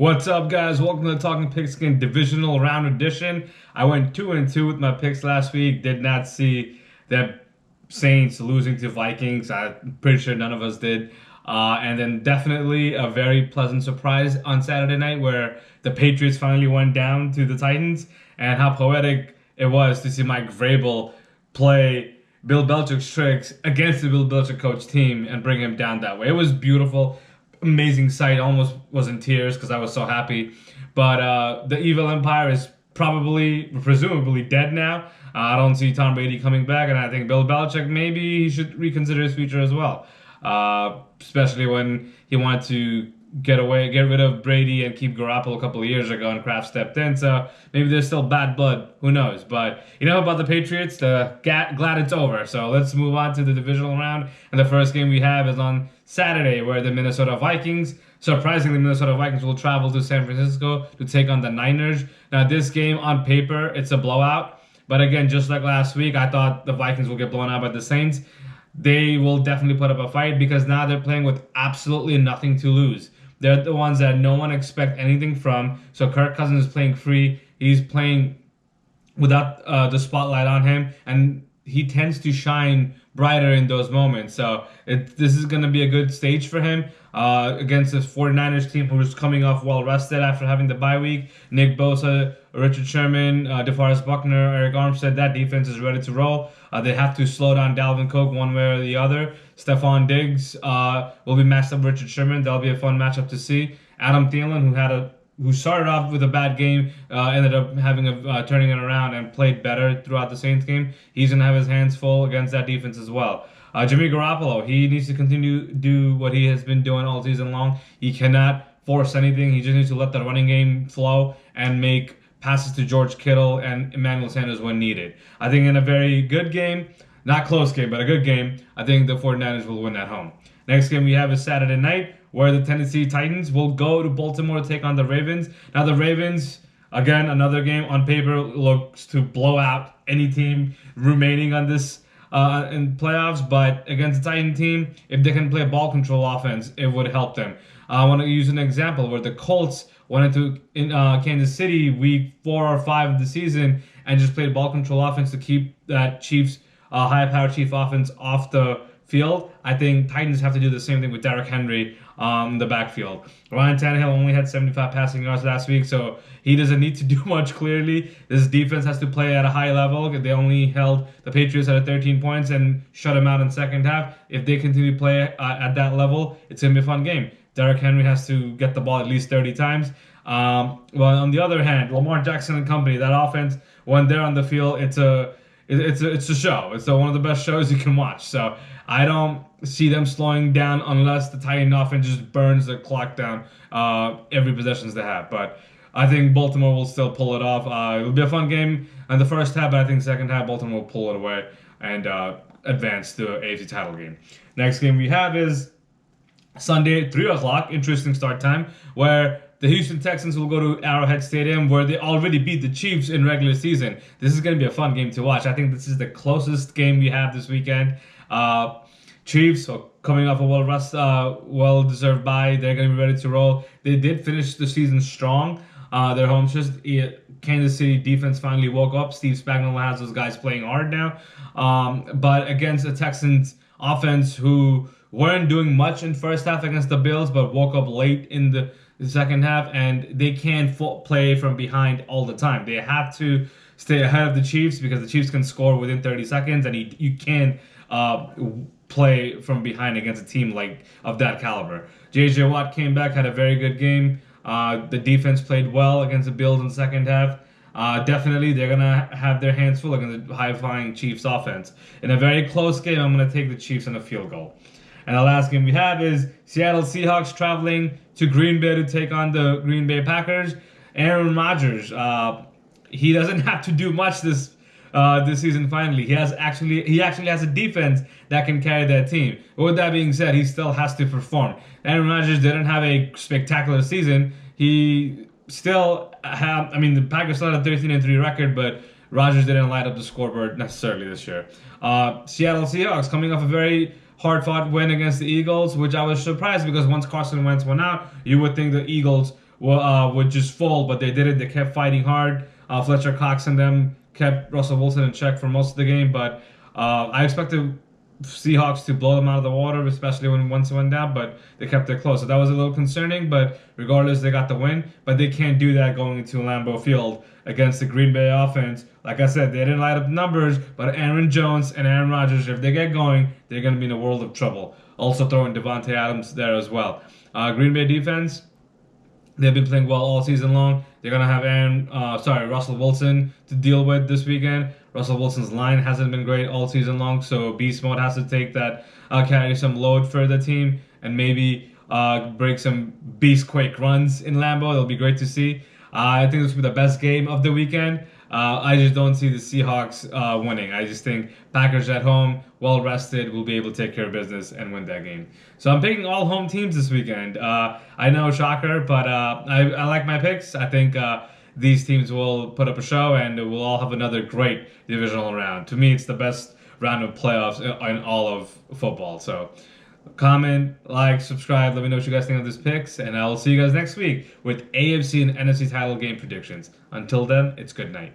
What's up, guys? Welcome to the Talking Pigskin Divisional Round edition. I went 2-2 with my picks last week. Did not see the Saints losing to Vikings. I'm pretty sure none of us did. And then definitely a very pleasant surprise on Saturday night where the Patriots finally went down to the Titans, and how poetic it was to see Mike Vrabel play Bill Belichick's tricks against the Bill Belichick coach team and bring him down that way. It was beautiful. Amazing sight. Almost was in tears because I was so happy. But the evil empire is presumably dead now. I don't see Tom Brady coming back, and I think Bill Belichick, maybe he should reconsider his future as well. Especially when he wanted to get rid of Brady and keep Garoppolo a couple of years ago, and Kraft stepped in. So maybe there's still bad blood. Who knows? But you know about the Patriots? Glad it's over. So let's move on to the divisional round. And the first game we have is on Saturday, where the surprisingly, Minnesota Vikings will travel to San Francisco to take on the Niners. Now, this game on paper, it's a blowout. But again, just like last week, I thought the Vikings will get blown out by the Saints. They will definitely put up a fight because now they're playing with absolutely nothing to lose. They're the ones that no one expects anything from. So Kirk Cousins is playing free. He's playing without the spotlight on him, and he tends to shine brighter in those moments. So this is going to be a good stage for him against this 49ers team who's coming off well-rested after having the bye week. Nick Bosa, Richard Sherman, DeForest Buckner, Eric Armstead, that defense is ready to roll. They have to slow down Dalvin Cook one way or the other. Stephon Diggs will be matched up with Richard Sherman. That'll be a fun matchup to see. Adam Thielen, who started off with a bad game, ended up turning it around and played better throughout the Saints game. He's going to have his hands full against that defense as well. Jimmy Garoppolo, he needs to continue to do what he has been doing all season long. He cannot force anything. He just needs to let the running game flow and make passes to George Kittle and Emmanuel Sanders when needed. I think in a very good game, not close game, but a good game, I think the 49ers will win at home. Next game we have is Saturday night, where the Tennessee Titans will go to Baltimore to take on the Ravens. Now the Ravens, again, another game on paper, looks to blow out any team remaining on this in playoffs, but against the Titan team, if they can play ball control offense, it would help them. I want to use an example where the Colts went into Kansas City week 4 or 5 of the season and just played ball control offense to keep that Chiefs high-powered Chief offense off the field. I think Titans have to do the same thing with Derrick Henry in the backfield. Ryan Tannehill only had 75 passing yards last week, so he doesn't need to do much, clearly. This defense has to play at a high level. They only held the Patriots at 13 points and shut them out in the second half. If they continue to play at that level, it's going to be a fun game. Derrick Henry has to get the ball at least 30 times. Well, on the other hand, Lamar Jackson and company, that offense, when they're on the field, it's a show. It's one of the best shows you can watch. So I don't see them slowing down unless the Titan offense just burns the clock down every possessions they have. But I think Baltimore will still pull it off. It'll be a fun game in the first half, but I think second half Baltimore will pull it away and advance to the AFC title game. Next game we have is Sunday at 3 o'clock. Interesting start time, where the Houston Texans will go to Arrowhead Stadium, where they already beat the Chiefs in regular season. This is going to be a fun game to watch. I think this is the closest game we have this weekend. Chiefs are coming off a well-deserved bye. They're going to be ready to roll. They did finish the season strong. Their home Kansas City defense finally woke up. Steve Spagnuolo has those guys playing hard now. But against the Texans offense, who weren't doing much in first half against the Bills, but woke up late in the second half, and they can't play from behind all the time. They have to stay ahead of the Chiefs because the Chiefs can score within 30 seconds, and you can't play from behind against a team of that caliber. J.J. Watt came back, had a very good game. The defense played well against the Bills in the second half. Definitely, they're going to have their hands full against the high-flying Chiefs offense. In a very close game, I'm going to take the Chiefs in a field goal. And the last game we have is Seattle Seahawks traveling to Green Bay to take on the Green Bay Packers. Aaron Rodgers, he doesn't have to do much this season. Finally, he actually has a defense that can carry that team. But with that being said, he still has to perform. Aaron Rodgers didn't have a spectacular season. He still the Packers still had a 13-3 record, but Rodgers didn't light up the scoreboard necessarily this year. Seattle Seahawks coming off a very hard-fought win against the Eagles, which I was surprised because once Carson Wentz went out, you would think the Eagles would just fall, but they didn't. They kept fighting hard. Fletcher Cox and them kept Russell Wilson in check for most of the game, but I expected Seahawks to blow them out of the water, especially when once it went down, but they kept it close. So that was a little concerning, but regardless, they got the win. But they can't do that going into Lambeau Field against the Green Bay offense. Like I said, they didn't light up numbers, but Aaron Jones and Aaron Rodgers, if they get going, they're going to be in a world of trouble. Also throwing Devontae Adams there as well. Green Bay defense, they've been playing well all season long. They're gonna have Russell Wilson to deal with this weekend. Russell Wilson's line hasn't been great all season long, so beast mode has to take that, carry some load for the team, and maybe break some beast quake runs in Lambeau. It'll be great to see. I think this will be the best game of the weekend. I just don't see the Seahawks winning. I just think Packers at home, well rested, will be able to take care of business and win that game. So I'm picking all home teams this weekend. I know, shocker, but I like my picks. I think these teams will put up a show, and we'll all have another great divisional round. To me, it's the best round of playoffs in all of football. So comment, like, subscribe. Let me know what you guys think of this picks, and I'll see you guys next week with AFC and NFC title game predictions. Until then, it's good night.